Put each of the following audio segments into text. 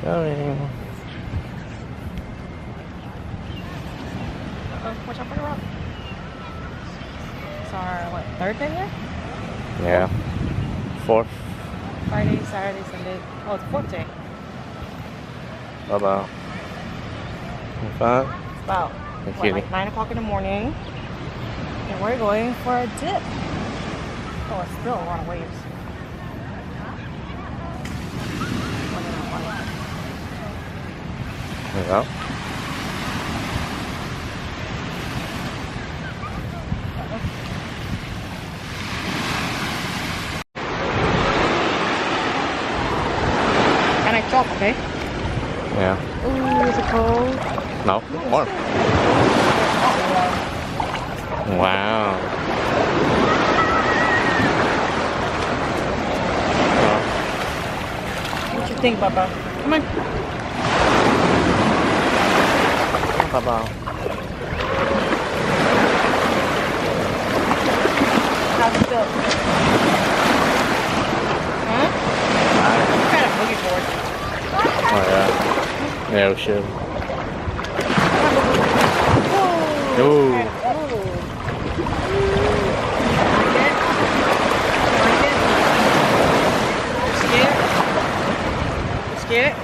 Going. Watch out for the rock. It's our, what, third day here? Yeah. Fourth. Friday, Saturday, Sunday. Oh, it's fourth day. About. Fun? It's about, what, like 9 o'clock in the morning. And we're going for a dip. Oh, it's still a lot of waves. There you go. And I chop, okay? Yeah. Ooh, is it cold? No, warm. Wow. What you think, Baba? Come on. Baba. How's it feel? Huh? I'm kind of boogie board. Oh yeah. Yeah, we should. Ooh. Like it? Like it? You scared?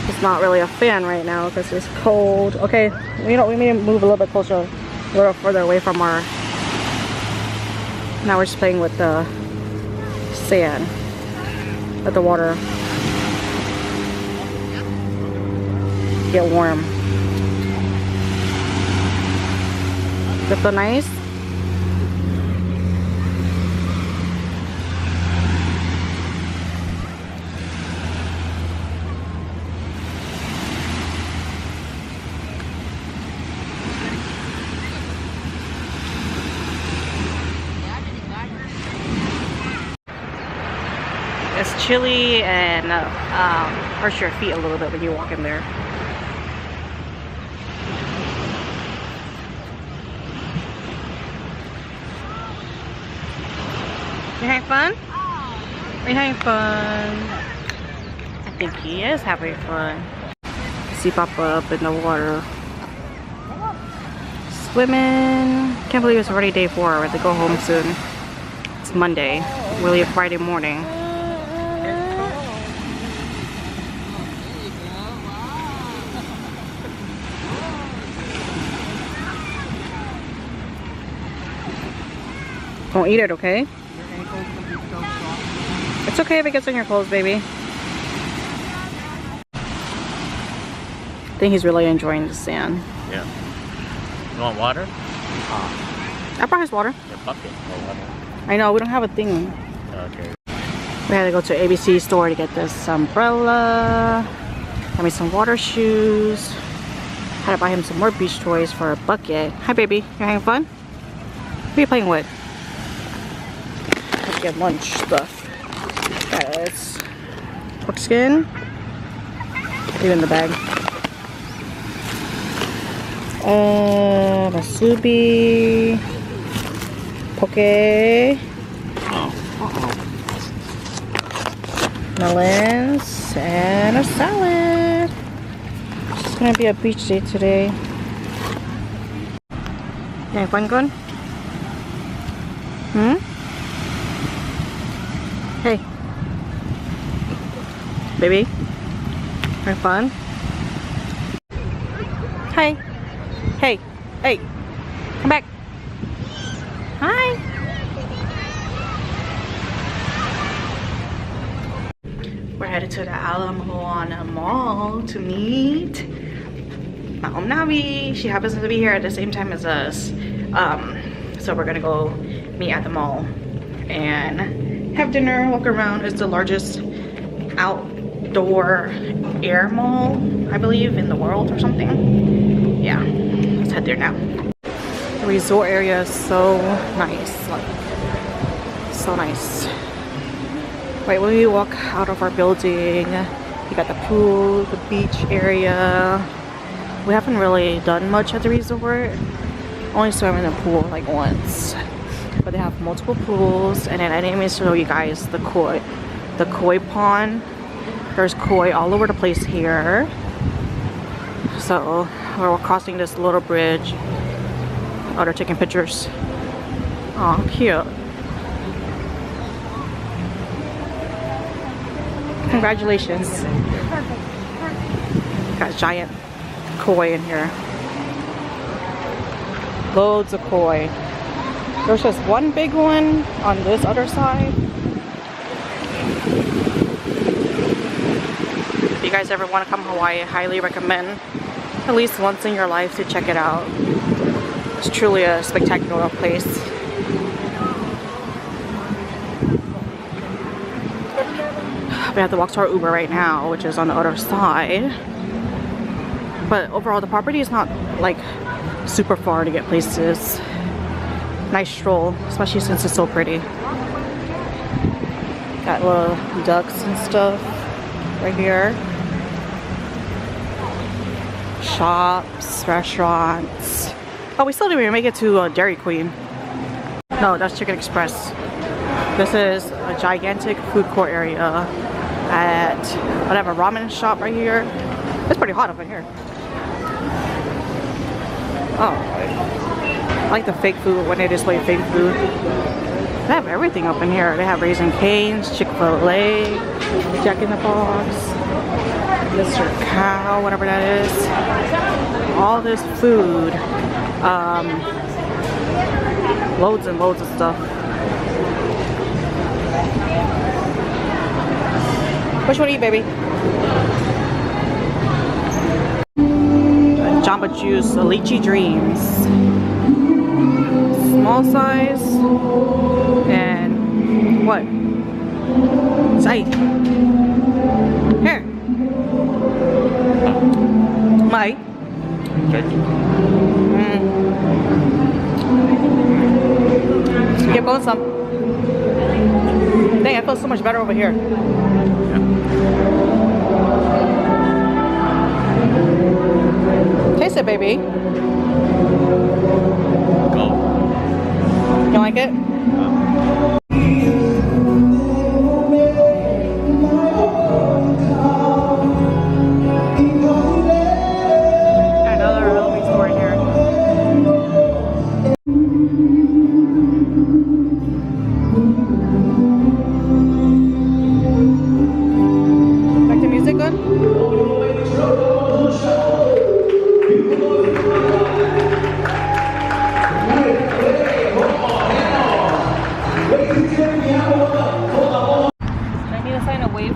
It's not really a fan right now because it's cold. Okay, you know, we need to move a little bit closer, a little further away from our. Now we're just playing with the sand, with the water. Get warm. Does it feel nice? It's chilly and hurts your feet a little bit when you walk in there. You having fun? Are you having fun? I think he is having fun. See Papa up in the water. Swimming. Can't believe it's already day 4. We have to go home soon. It's Monday. We leave Friday morning. Don't eat it, okay? It's okay if it gets on your clothes, baby. I think he's really enjoying the sand. Yeah. You want water? I brought his water. Your bucket. No water. I know, we don't have a thing. Okay. We had to go to ABC store to get this umbrella. Got me some water shoes. Had to buy him some more beach toys for a bucket. Hi, baby. You having fun? Who are you playing with? Let's get lunch stuff. Got this pork skin. Leave it in the bag. Masubi. Poke. Melons and a salad. It's gonna be a beach day today. You having fun, Gun? Hmm? Hey. Baby? Having fun? Hi. Hey. Hey. Come back. Hi. We're headed to the Ala Moana Mall to meet Ma'am Navi. She happens to be here at the same time as us. So we're gonna go meet at the mall and have dinner, walk around. It's the largest outdoor air mall, I believe, in the world or something. Yeah, let's head there now. The resort area is so nice, like, so nice. Right when we walk out of our building, you got the pool, the beach area. We haven't really done much at the resort. Only swam in the pool like once. But they have multiple pools, and then I didn't even show you guys the the koi pond. There's koi all over the place here. So we're crossing this little bridge. Oh, they're taking pictures. Oh, cute. Congratulations. Got giant koi in here. Loads of koi. There's just one big one on this other side. If you guys ever want to come to Hawaii, I highly recommend at least once in your life to check it out. It's truly a spectacular place. We have to walk to our Uber right now, which is on the other side. But overall, the property is not like super far to get places. Nice stroll, especially since it's so pretty. Got little ducks and stuff right here. Shops, restaurants. Oh, we still didn't even make it to Dairy Queen. No, that's Chicken Express. This is a gigantic food court area at whatever ramen shop right here. It's pretty hot up in here. Oh, I like the fake food when they display fake food. They have everything up in here. They have Raising Cane's, Chick-fil-A, Jack in the Box, Mr. Cow, whatever that is. All this food. Loads and loads of stuff. What you want to eat, baby? Jamba Juice, Lychee Dreams. Small size. And what? Say. Here. Mike. Get both some. Dang, I feel so much better over here. Taste it, baby. Go. You like it? Another Halloween store in here. Like the music good?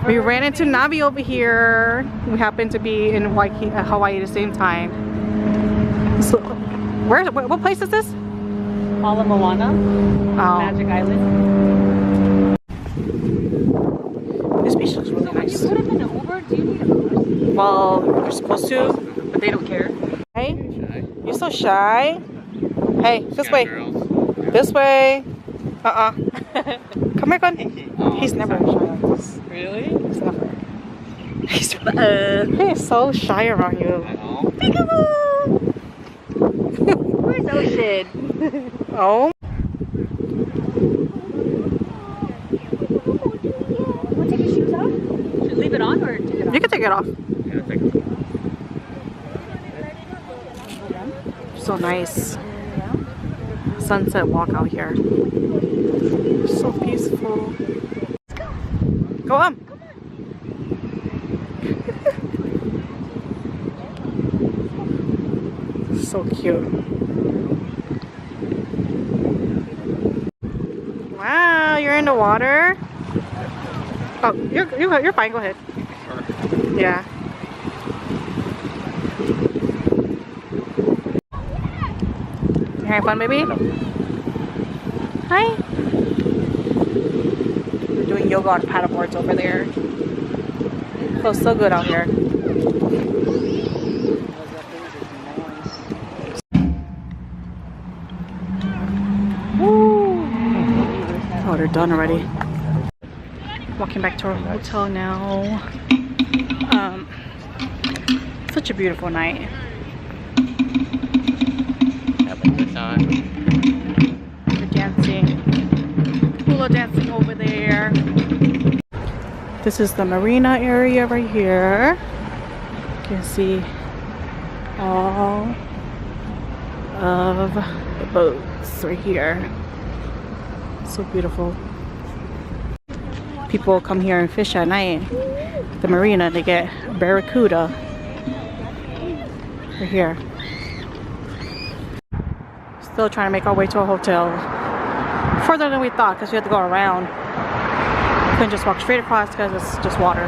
We ran into Navi over here. We happened to be in Hawaii at the same time. So, what place is this? Ala Moana, Magic Island. This beach looks really nice. You put them in an Uber? Do you need an Uber? Well, you're supposed to. But they don't care. Hey, you're so shy. Hey, this way. This way. Come here, Glenn. He's never shy like this. Really? He's never. He's so shy around you. Peekaboo! Where's Ocean? Oh. Want to take your shoes off? Should leave it on or take it off? You can take it off. So nice. Sunset walk out here. So peaceful. Go on. So cute. Wow, you're in the water. Oh, you're fine. Go ahead. Yeah. You having fun, baby? Hi. We're doing yoga on paddleboards over there. Feels so good out here. Woo. Oh, they're done already. Walking back to our hotel now. Such a beautiful night. They're dancing. Hula dancing over there. This is the marina area right here. You can see all of the boats right here. So beautiful. People come here and fish at night. The marina, they get barracuda. Right here. Still trying to make our way to a hotel. Further than we thought because we had to go around. Couldn't just walk straight across because it's just water.